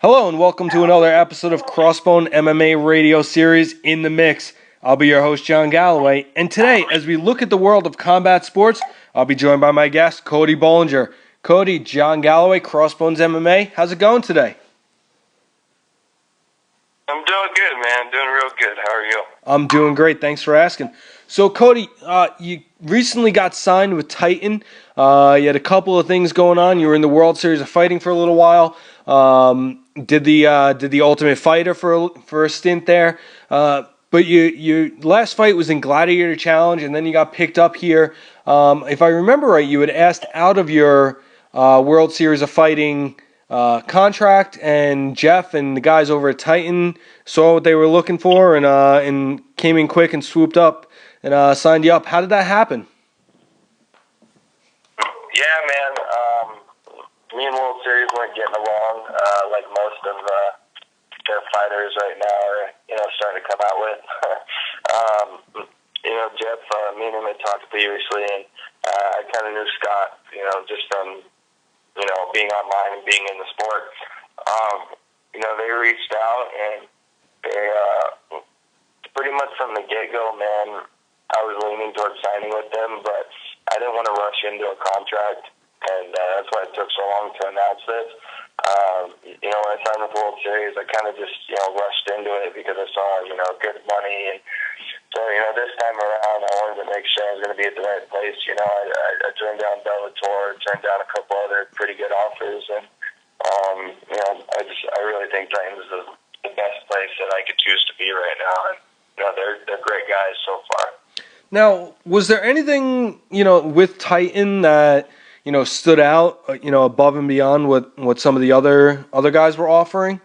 Hello and welcome to another episode of CrossBone MMA radio series In the Mix. I'll be your host, John Galloway, and today, as we look at the world of combat sports, I'll be joined by my guest, Cody Bollinger. Cody, John Galloway, CrossBonesMMA, how's it going today? I'm doing good, man. Doing real good. How are you? I'm doing great. Thanks for asking. So, Cody, you recently got signed with Titan. You had a couple of things going on. You were in the World Series of Fighting for a little while. Did the Ultimate Fighter for a stint there. But your last fight was in Gladiator Challenge, and then you got picked up here. If I remember right, you had asked out of your World Series of Fighting contract, and Jeff and the guys over at Titan saw what they were looking for and came in quick and swooped up and signed you up. How did that happen? Yeah, man. Me and World Series weren't getting along like most of their fighters right now are, starting to come out with. Jeff, me and him had talked previously, and I kind of knew Scott, just from being online and being in the sport. They reached out, and they pretty much from the get-go, man, I was leaning towards signing with them, but I didn't want to rush into a contract, and that's why it took so long to announce this. When I signed with World Series, I kind of just, rushed into it because I saw, good money. And so, this time around, I wanted to make sure I was going to be at the right place. I turned down Bellator, turned down a couple other pretty good offers, and, I really think Titans is the best place that I could choose to be right now. And, they're great guys so far. Now, was there anything, with Titan that, stood out, above and beyond what some of the other guys were offering?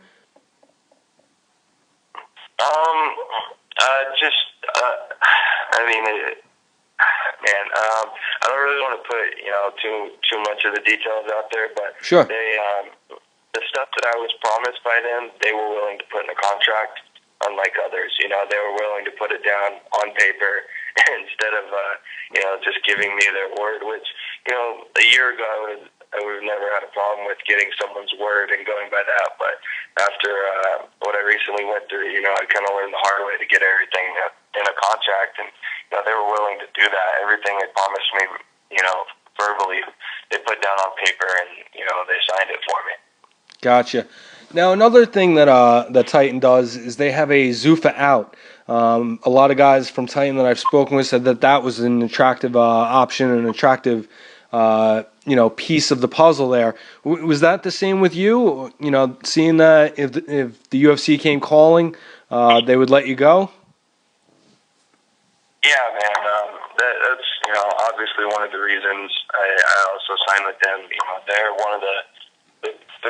I don't really want to put, too much of the details out there, but sure. The stuff that I was promised by them, they were willing to put in a contract, unlike others. They were willing to put it down on paper instead of, just giving me their word, which, a year ago I would have never had a problem with getting someone's word and going by that. But after what I recently went through, I kind of learned the hard way to get everything in a contract, and they were willing to do that. Everything they promised me, verbally, they put down on paper, and they signed it for me. Gotcha. Now, another thing that Titan does is they have a Zuffa out. A lot of guys from Titan that I've spoken with said that was an attractive option, an attractive piece of the puzzle there. Was that the same with you? Seeing that if the UFC came calling, they would let you go? Yeah, man. That's obviously one of the reasons I also signed with them. They're one of the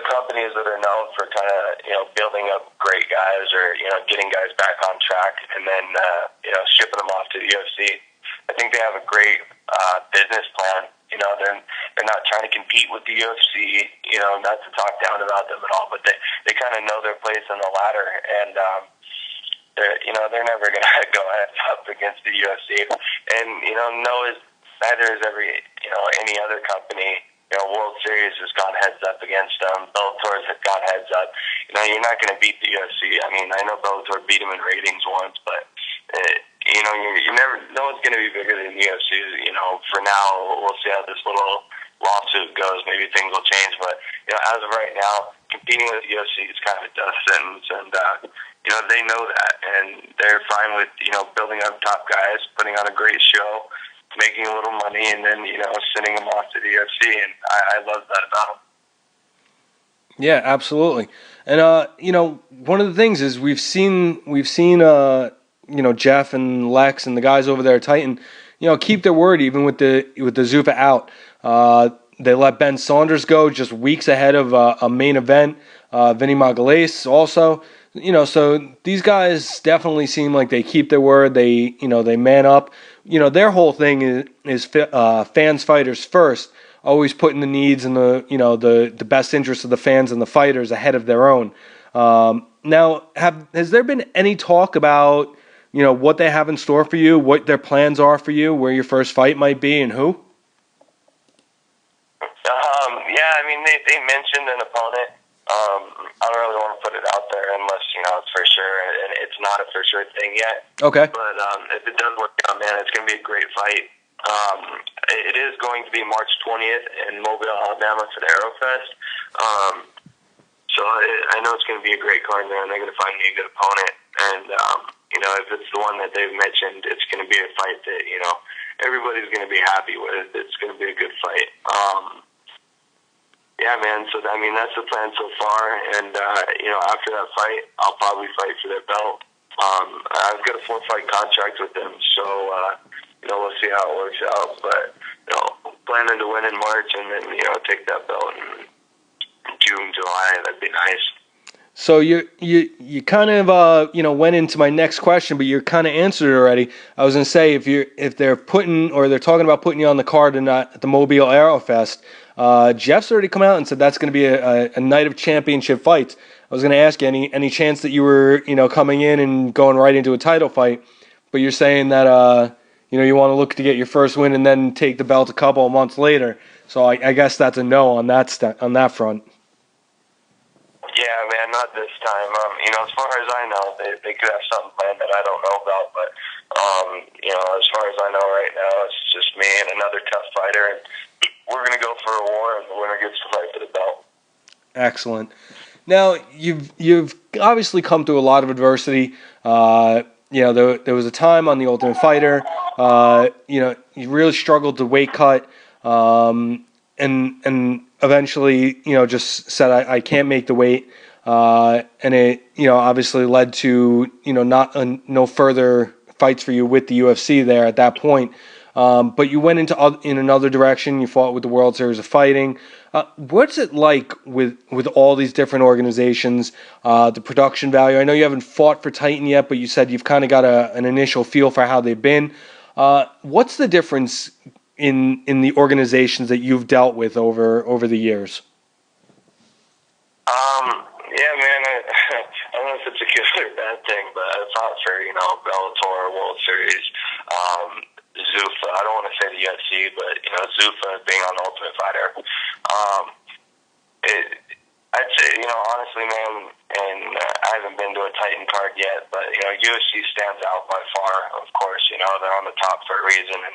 companies that are known for kind of building up great guys or getting guys back on track and then shipping them off to the UFC. I think they have a great business plan. They're not trying to compete with the UFC. Not to talk down about them at all, but they kind of know their place in the ladder, and they're never going to go heads up against the UFC. And neither is any other company. World Series has gone heads up against them. Bellator's have gone heads up. You're not going to beat the UFC. I mean, I know Bellator beat them in ratings once, but you never. No one's going to be bigger than the UFC. For now, we'll see how this little lawsuit goes. Maybe things will change, but as of right now, competing with the UFC is kind of a death sentence, and they know that, and they're fine with building up top guys, putting on a great show, making a little money, and then sending them off to the UFC, and I love that about them. Yeah, absolutely. And one of the things is we've seen Jeff and Lex and the guys over there at Titan, keep their word even with the Zuffa out. They let Ben Saunders go just weeks ahead of a main event. Vinny Magalhaes also. So these guys definitely seem like they keep their word. They man up. Their whole thing is fans, fighters first. Always putting the needs and the best interests of the fans and the fighters ahead of their own. Now, has there been any talk about what they have in store for you, what their plans are for you, where your first fight might be, and who? Yeah, I mean they mentioned an opponent. I don't really put it out there unless, it's for sure, and it's not a for sure thing yet. Okay. But if it does work out, man, it's going to be a great fight. It is going to be March 20th in Mobile, Alabama for the Aerofest. So I know it's going to be a great card there, and they're going to find me a good opponent. And, if it's the one that they've mentioned, it's going to be a fight that, everybody's going to be happy with. It's going to be a good fight. Yeah, man. So, that's the plan so far. And, after that fight, I'll probably fight for their belt. I've got a 4-fight contract with them. So, we'll see how it works out. But, planning to win in March and then, take that belt in June, July. That'd be nice. So you kind of went into my next question, but you kind of answered it already. I was gonna say if they're talking about putting you on the card and not at the Mobile Aerofest, Jeff's already come out and said that's gonna be a night of championship fights. I was gonna ask you any chance that you were coming in and going right into a title fight, but you're saying that you want to look to get your first win and then take the belt a couple of months later. So I guess that's a no on that front. Yeah, man, not this time. As far as I know, they could have something planned that I don't know about. But, as far as I know right now, it's just me and another tough fighter. And we're going to go for a war, and the winner gets to fight for the belt. Excellent. Now, you've obviously come through a lot of adversity. There was a time on The Ultimate Fighter, you really struggled to weight cut, and eventually, just said I can't make the weight, and it, obviously led to, no further fights for you with the UFC there at that point. But you went in another direction. You fought with the World Series of Fighting. What's it like with all these different organizations? The production value. I know you haven't fought for Titan yet, but you said you've kind of got an initial feel for how they've been. What's the difference in the organizations that you've dealt with over the years? Yeah, man. I don't know if it's a good or bad thing, but I fought for Bellator, World Series, Zuffa. I don't want to say the UFC, but Zuffa being on Ultimate Fighter. I'd say honestly, man, and I haven't been to a Titan card yet, but UFC stands out by far. Of course, they're on the top for a reason, and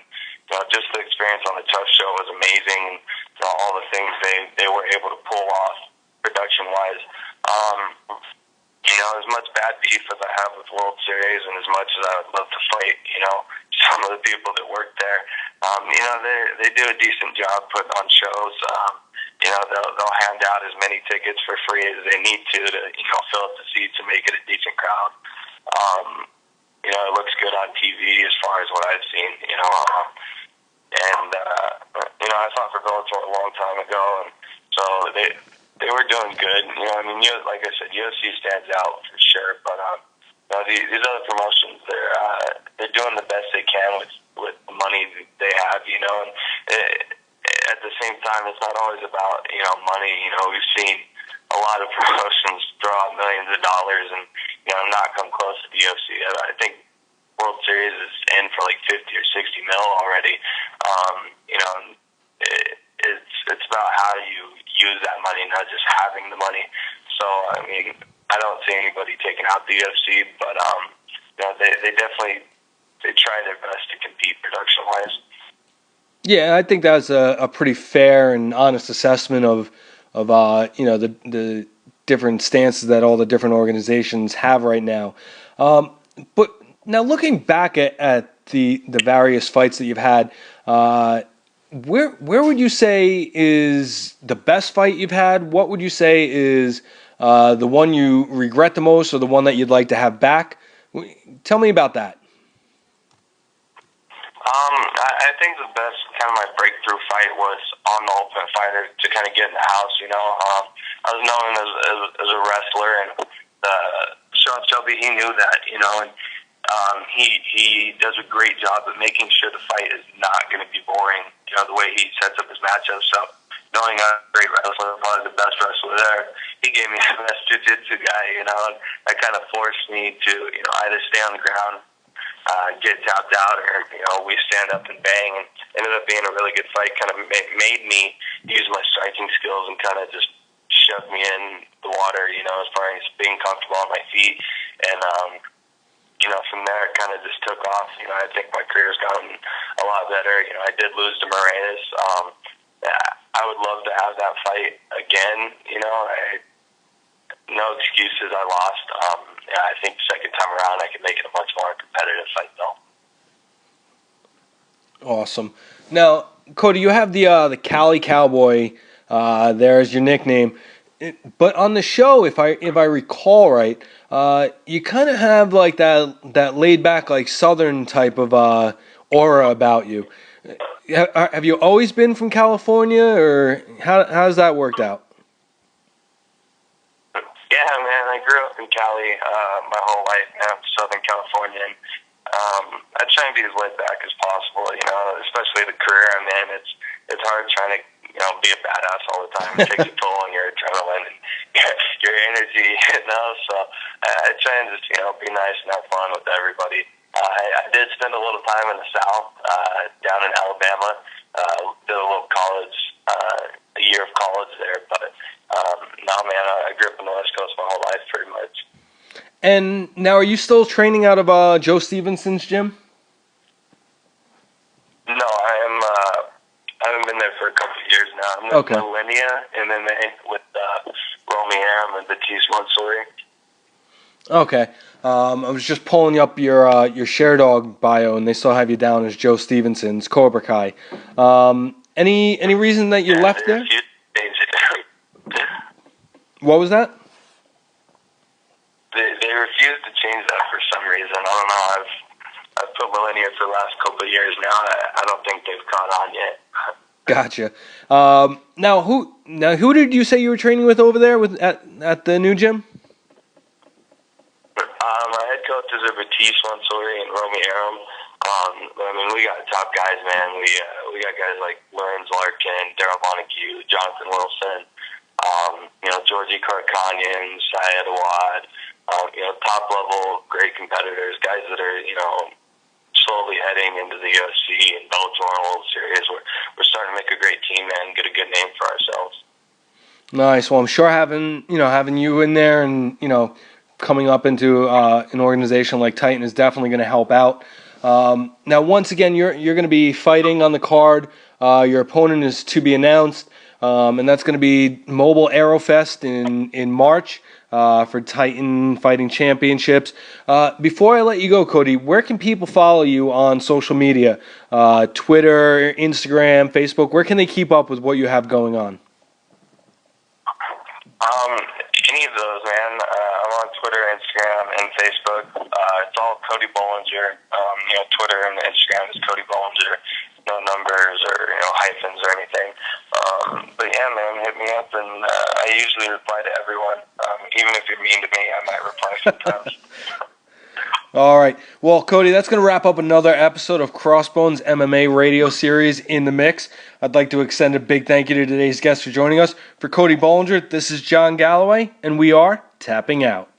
just the experience on the Tough Show was amazing. All the things they were able to pull off production wise. As much bad beef as I have with World Series, and as much as I would love to fight, some of the people that work there, they do a decent job putting on shows. They'll hand out as many tickets for free as they need to fill up the seats and make it a decent crowd. It looks good on TV as far as what I've seen. I fought for Bellator a long time ago, and so they were doing good. Like I said, UFC stands out for sure, but these other promotions, they're doing the best they can with the money they have, and at the same time, it's not always about money. We've seen a lot of promotions throw out millions of dollars and not come close to the UFC. I think World Series is in for like 50 or 60 mil already. It's about how you use that money, not just having the money. So I don't see anybody taking out the UFC, but they definitely try their best to compete production wise. Yeah, I think that's a pretty fair and honest assessment of the different stances that all the different organizations have right now. But now looking back at the various fights that you've had, where would you say is the best fight you've had? What would you say is the one you regret the most, or the one that you'd like to have back? Tell me about that. I think the best kind of my breakthrough fight was on the Ultimate Fighter to kind of get in the house. I was known as a wrestler, and Sean Shelby, he knew that, and he does a great job of making sure the fight is not going to be boring. The way he sets up his matchups. So knowing I'm a great wrestler, probably the best wrestler there, he gave me the best jiu-jitsu guy. And that kind of forced me to either stay on the ground, get tapped out, or we stand up and bang, and ended up being a really good fight. Kind of made me use my striking skills and kind of just shoved me in the water, you know, as far as being comfortable on my feet. And, you know, from there it kind of just took off. You know, I think my career's gotten a lot better. You know, I did lose to Moranis. I would love to have that fight again. You know, no excuses. I lost. Yeah, I think the second time around I can make it a much more competitive fight, though. Awesome. Now, Cody, you have the Cali Cowboy there as your nickname. But on the show, if I recall right, you kind of have like that laid back, like Southern type of aura about you. Have you always been from California, or how's that worked out? Yeah, man, I grew up in Cali my whole life, man, Southern California. And, I try and be as laid back as possible, you know, especially the career I'm in. It's hard trying to, you know, be a badass all the time. It takes a toll on your adrenaline and your energy, you know. So I try and just, you know, be nice and have fun with everybody. I did spend a little time in the South, down in Alabama. Did a little college, a year of college there. But no, man, I grew up on the West Coast my whole life, pretty much. And now, are you still training out of Joe Stevenson's gym? No, I haven't been there for a couple of years now. I'm with Millennia MMA with Romy Aram and Batiste Mansouri. Okay. I was just pulling up your ShareDog bio, and they still have you down as Joe Stevenson's Cobra Kai. Any reason that you left there? What was that? They refused to change that for some reason. I don't know. I've put Millennia for the last couple of years now. I don't think they've caught on yet. Gotcha. Now who did you say you were training with over there at the new gym? My head coaches are Batiste Mansouri and Romy Aram. I mean, we got top guys, man. We got guys like Lorenz Larkin, Daryl Montague, Jonathan Wilson, you know, Georgie Karkanyan, Syed Awad. You know, top level, great competitors, guys that are, you know, slowly heading into the UFC and Bellator and World Series. We're starting to make a great team, man, and get a good name for ourselves. Nice. Well, I'm sure having you in there and, you know, coming up into an organization like Titan is definitely going to help out. Now, once again, you're going to be fighting on the card. Your opponent is to be announced, and that's going to be Mobile Aerofest in March. For Titan Fighting Championships. Before I let you go, Cody, where can people follow you on social media? Twitter, Instagram, Facebook. Where can they keep up with what you have going on? Any of those, man. I'm on Twitter, Instagram, and Facebook. It's all Cody Bollinger. You know, Twitter and Instagram is Cody Bollinger. No numbers or, you know, hyphens or anything. But yeah, man, hit me up, and I usually reply to everyone. Even if you're mean to me, I might reply sometimes. All right. Well, Cody, that's going to wrap up another episode of Crossbones MMA radio series In the Mix. I'd like to extend a big thank you to today's guest for joining us. For Cody Bollinger, this is John Galloway, and we are tapping out.